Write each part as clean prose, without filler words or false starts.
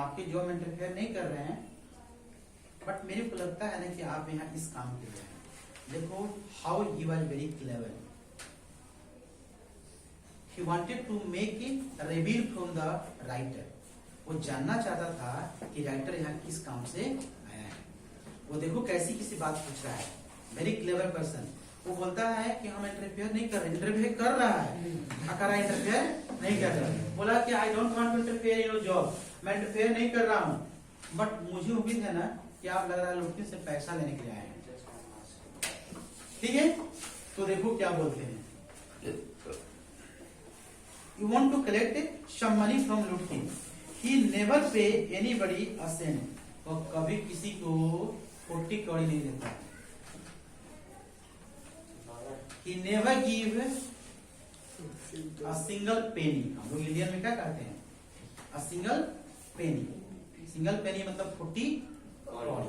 आपके जॉब में इंटरफेयर नहीं कर रहे हैं, बट मेरे को लगता है ना कि आप यहाँ इस काम के लिए हैं। देखो how he was very clever, he wanted to make it reveal from the writer. वो जानना चाहता था कि राइटर यहाँ किस काम से आया है। वो देखो कैसी किसी बात पूछ रहा है, वेरी क्लेवर पर्सन। वो बोलता है कि हम इंटरफेयर नहीं कर रहे, इंटरफेयर कर रहा है, अगर इंटरफेयर नहीं कर रहा है। बोला कि I don't want to interfere in your job, मैं इंटरफेयर नहीं कर रहा हूँ, बट मुझे उम्मीद है ना कि आप लग रहा है लड़की से पैसा लेने के लिए आए हैं। ठीक है, तो देखो क्या बोलते हैं, you want to collect some money from Lutkin, he never pay anybody a cent. और कभी किसी को 40 कौड़ी नहीं देता। He never give a single penny। हम लोग इंडियन में क्या कहते हैं, a single penny। Single penny मतलब 40 कौड़ी,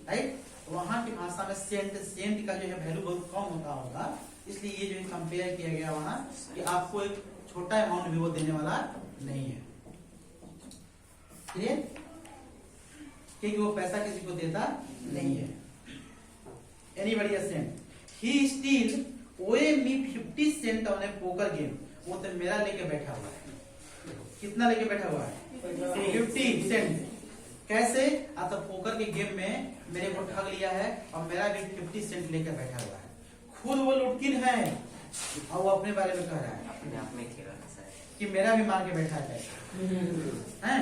राइट। वहां की भाषा में सेंट का जो है वैल्यू बहुत कम होता होगा, इसलिए ये जो कंपेयर किया गया वहां कि आपको एक छोटा अमाउंट भी वो देने वाला नहीं है। क्लियर, क्योंकि वो पैसा किसी को देता नहीं है। Anybody a cent, he still owe me 50 cent on a poker game. वो तो मेरा लेके बैठा हुआ है। कितना लेके बैठा हुआ है? 50 सेंट। कैसे? तो पोकर के गेम में मेरे को ठग लिया है और मेरा भी 50 सेंट लेकर बैठा हुआ है। खुद वो लुटकिन है और वो अपने बारे में कह रहा है, अपने आप में खेला कि मेरा भी मार के बैठा है पैसा। हैं?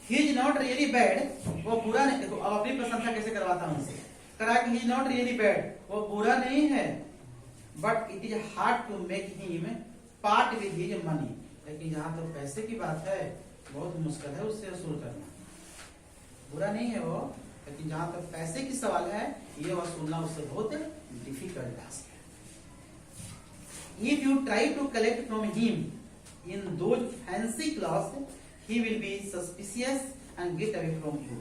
He is not really bad। वो बुरा नहीं। देखो अब अपनी प्रशंसा कैसे करवाता हूं उनसे, करा कि he is not really bad, वो बुरा नहीं है, but it is hard to make him part with his money। लेकिन यहाँ तो पैसे की बात है, बहुत मुश्किल है उससे वसूल करना। बुरा नहीं है वो, लेकिन जहां तक पैसे की सवाल है, ये वसूलना उससे बहुत डिफिकल्ट टास्क है। If you try to collect from him in those fancy clothes, he will be suspicious and get away from you।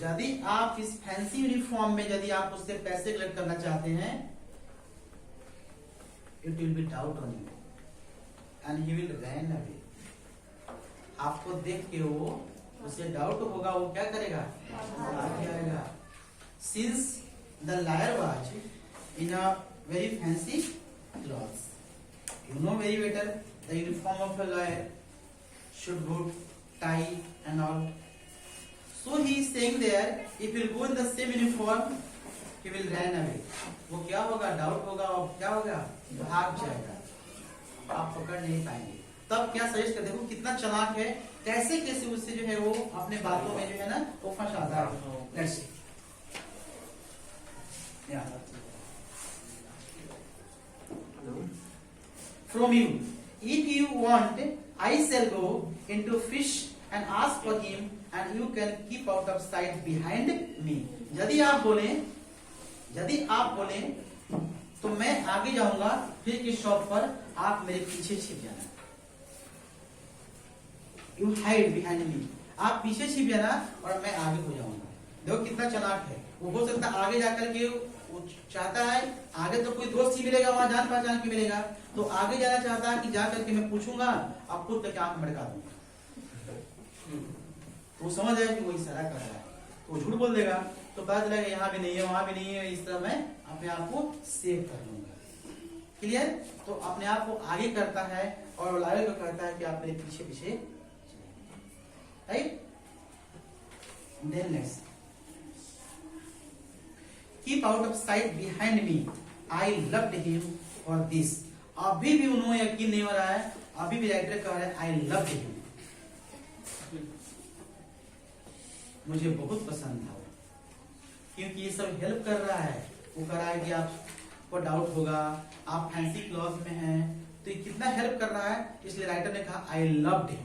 यदि आप इस फैंसी यूनिफॉर्म में यदि आप उससे पैसे कलेक्ट करना चाहते हैं, it will be doubt on you and he will run away। आपको देख के वो उसे डाउट होगा, वो क्या करेगा? भाग जाएगा। Since the liar was in a very fancy clothes, you know very better the uniform of a liar should boot, tie and all। So he is saying there, if you go in the same uniform, he will run away। वो क्या होगा? Doubt होगा और क्या होगा? भाग जाएगा, आप पकड़ नहीं पाएंगे। तब क्या सजेस्ट कर, देखो कितना चालाक है, कैसे कैसे उससे जो है वो अपने बातों में जो है ना वो फंसाता है। Let's see, from you, if you want I shall go into fish and ask for him and you can keep out of sight behind me। यदि आप बोले तो मैं आगे जाऊंगा फिर की शॉप पर, आप मेरे पीछे छिप जाना। You hide behind me, आप पीछे छिप जाना और मैं आगे हो जाऊंगा। देखो कितना चालाक है वो। हो सकता है आगे जाकर के वो चाहता है, आगे तो कोई दोस्त ही मिलेगा, वहां जान पहचान की मिलेगा, तो आगे जाना चाहता है कि जाकर के मैं पूछूंगा, आप खुद तक आंख मड़का दूंगा। तो वो समझ आया कि वो इशारा कर रहा है, तो झूठ बोल देगा, तो पता चलेगा यहाँ भी नहीं है वहां भी नहीं है, इस तरह मैं अपने आप को सेव कर लूंगा। क्लियर? तो अपने आप को आगे करता है और लायर को कहता है कि आप मेरे पीछे पीछे, right. Then next, keep out of sight behind me, I loved him for this. अभी भी उन्होंने यकीन नहीं हो रहा है, अभी भी राइटर कह रहा है आई लव्ड हिम, मुझे बहुत पसंद था, क्योंकि ये सब हेल्प कर रहा है। वो कह रहा है कि आपको डाउट होगा, आप फैंसी क्लॉथ में हैं, तो ये कितना हेल्प कर रहा है, इसलिए राइटर ने कहा आई लव्ड हिम।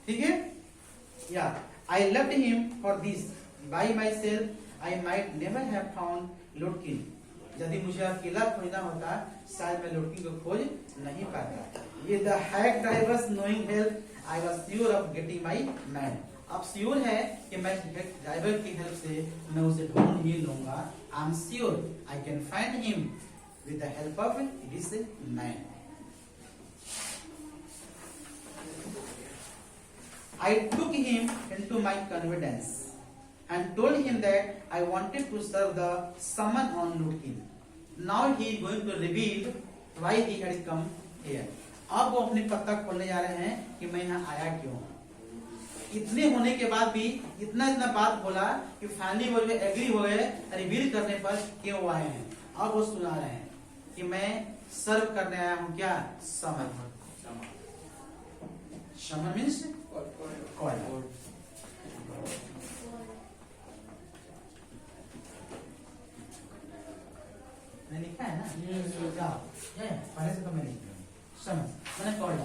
ठीक है, या I loved him for this, by myself I might never have found Lutkin. यदि मुझे अकेला खोजना होता, शायद मैं लुटकिन को खोज नहीं पाता। ये the hack drivers knowing help, I was sure of getting my man. अब श्योर है कि मैं ड्राइवर की हेल्प से मैं उसे ढूंढ ही लूंगा। I am sure I can find him with the help of this man. I took him into my confidence and told him that I wanted to serve the summon on Lutkin. Now he is going to reveal why he had come here. अब वो अपनी पत्ता खोलने जा रहे हैं कि मैं यहाँ आया क्यों हूँ। इतने होने के बाद भी इतना बात बोला कि फाइनली वो जो एग्री हो गए रिवील करने पर क्यों वो आए हैं। अब वो सुना रहे हैं कि मैं सर्व करने आया हूँ क्या समन। समन मीन्स कॉल। लिखा है ना पहले से तो मैं समझ मैंने कॉल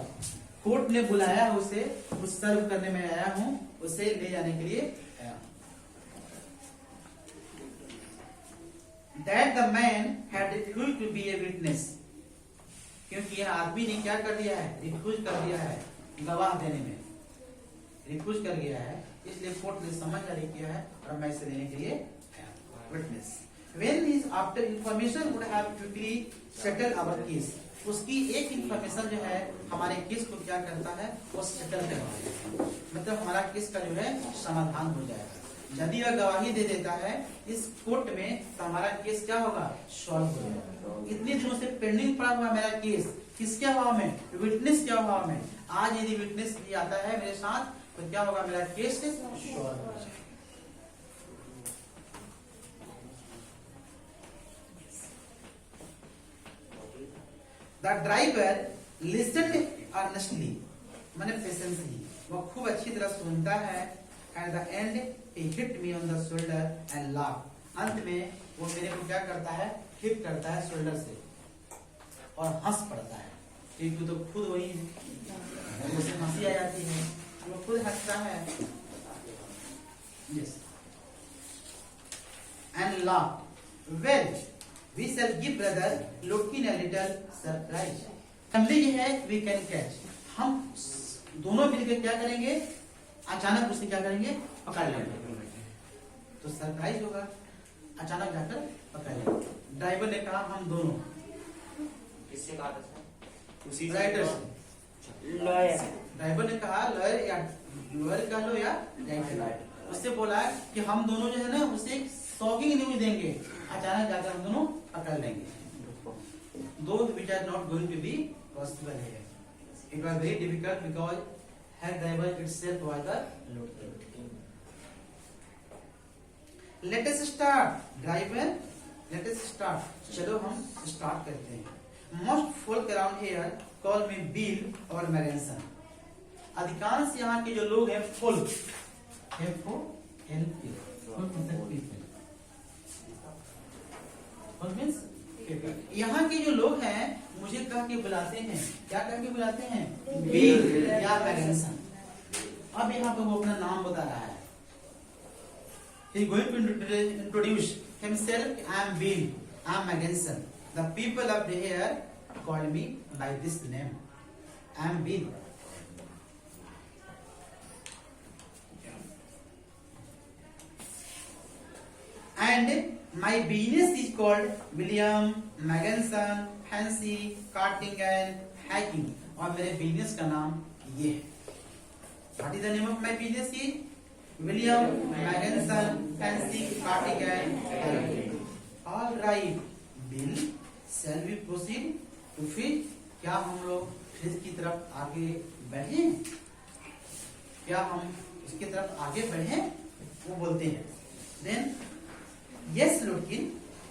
कोर्ट ने बुलाया उसे उस सर्व करने में आया हूं उसे ले जाने के लिए आया। That the man had refused to be a witness, क्योंकि यह आदमी ने क्या कर दिया है रिफ्यूज कर दिया है गवाह देने में रिफ्यूज कर गया है, इसलिए कोर्ट ने समन जारी किया है और मैं इसे देने के लिए witness. When his after information would have quickly settled our case, उसकी एक इंफॉर्मेशन जो है हमारे केस को क्या करता है वो सेटल करता है, मतलब हमारा केस का जो है समाधान हो जाएगा। यदि वह गवाही दे देता है इस कोर्ट में तो हमारा केस क्या होगा सॉल्व हो जाएगा। इतने दिनों से पेंडिंग पड़ा हुआ मेरा केस किसके अभाव में विटनेस के अभाव में, आज यदि विटनेस भी आता है मेरे साथ तो क्या होगा मेरा केस सॉल्व हो जाएगा। The driver listened earnestly, मैंने पेशेंसली, वो खूब अच्छी तरह सुनता है। At the end, he hit me on the shoulder and laughed. अंत में वो मेरे को क्या करता है हिट करता है शोल्डर से और हंस पड़ता है, क्योंकि तो खुद वही है उसे हंसी आ जाती है, वो खुद हंसता है। Yes. And laughed. Well, we shall give brother Lutkin a little surprise. Family जो है वी कैन कैच, हम दोनों मिलकर क्या करेंगे अचानक उसे क्या करेंगे पकड़ लेंगे, तो सरप्राइज होगा अचानक जाकर पकड़ लेंगे। ड्राइवर ने कहा हम दोनों, किससे कहा था? उसी राइटर से, लॉयर। ड्राइवर ने कहा लॉयर या लॉयर कह लो या राइटर, उससे बोला कि हम दोनों जो है ना उसे एक शॉकिंग न्यूज देंगे, अचानक जाकर हम दोनों पकड़ लेंगे। Those which are not going to be possible here. It was very difficult because her driver itself was the Lutkin. Let us start, driver. Let us start. चलो हम start करते हैं। Most folk around here call me Bill or Marenson. अधिकांश यहाँ के जो लोग हैं folk, F-O-L-K, folk means यहाँ के जो लोग हैं मुझे कह के बुलाते हैं, क्या कह के बुलाते हैं बिल या मैगनसन। अब यहाँ पे वो अपना नाम बता रहा है। He is going to introduce himself. I am Bill. I am Magenson. The people up here call me by this name. I am Bill. And my business is called William Magenson Fancy Carting and Hacking, और मेरे business का नाम ये है। What is the name of my business? William Magenson Fancy Carting and Hacking. All right, Bill, shall we proceed to fish? क्या हम लोग fish की तरफ आगे बढ़े? क्या हम इसकी तरफ आगे बढ़े? वो बोलते हैं। Then yes, Lutkin,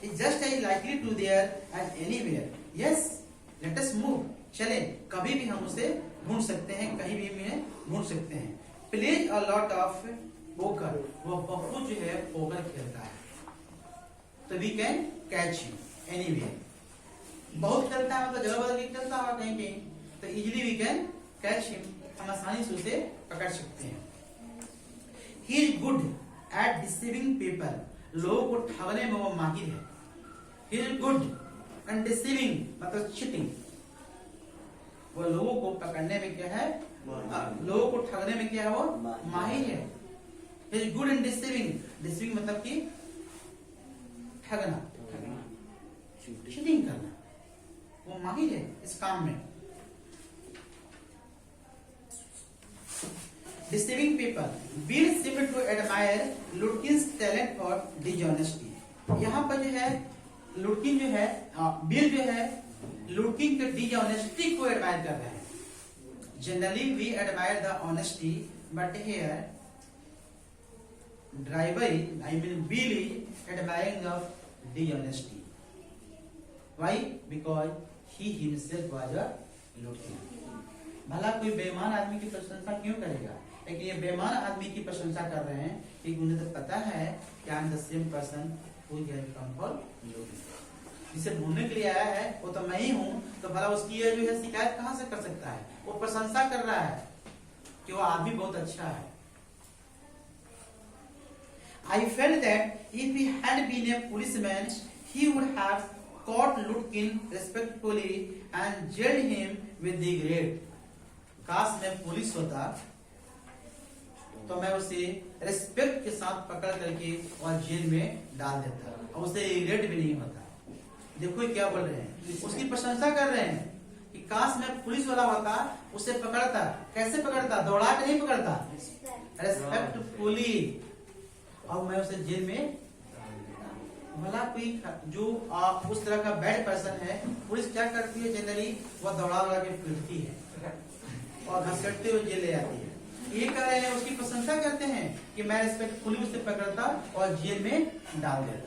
it's just as likely to there as anywhere. Yes, let us move. चले, कभी भी हम उसे ढूंढ सकते हैं, कहीं भी हमें ढूंढ सकते हैं। Plays a lot of poker. वो बहुत जो है पोकर खेलता है, तो we can catch him anywhere. बहुत खेलता है मतलब जगह बदल के खेलता है कहीं कहीं, तो easily we can catch him. हम आसानी से उसे पकड़ सकते हैं। He is good at deceiving people. लोगों को ठगने में वो माहिर है। He is good and deceiving मतलब cheating, वो लोगों को पकड़ने में क्या है लोगों को ठगने में क्या है वो माहिर है। He is good in deceiving. Deceiving मतलब कि ठगना, चीटिंग करना, वो माहिर है इस काम में। deceiving people. Bill seemed to admire Lutkin's talent for dishonesty. यहाँ पर जो है लुटकिन जो है बिल जो है लुटकिन के डिसऑनेस्टी को एडमायर कर रहे हैं. Generally we admire the honesty but here driver I mean Bill is admiring of dishonesty. Why? Because he himself was a Lutkin. भला कोई बेईमान आदमी की प्रशंसा क्यों करेगा? लेकिन ये बेईमान आदमी की प्रशंसा कर रहे हैं क्योंकि उन्हें तो पता है कि I am the same person who has come for Lutkin. जिसे ढूंढने के लिए आया है वो तो मैं ही हूं, तो भला उसकी ये जो है शिकायत कहां से कर सकता है? वो प्रशंसा कर रहा है कि वो आदमी बहुत अच्छा है. I felt that if he had been a policeman, he would have caught Lutkin respectfully and jailed him with the grade. काश मैं पुलिस होता तो मैं उसे रेस्पेक्ट के साथ पकड़ करके और जेल में डाल देता और उसे रिग्रेट भी नहीं होता. देखो ये क्या बोल रहे हैं, उसकी प्रशंसा कर रहे हैं कि काश मैं पुलिस वाला होता, उसे पकड़ता. कैसे पकड़ता? दौड़ा के नहीं पकड़ता, रेस्पेक्टफुली, और मैं उसे जेल में. भला कोई जो उस तरह का बैड पर्सन है, पुलिस क्या करती है जनरली? वो दौड़ा के पीटती है और घसीटते हुए जेल ले आती है. ये कह रहे हैं उसकी प्रशंसा करते हैं कि मैं रेस्पेक्टफुली उसे पकड़ता और जेल में डाल देता.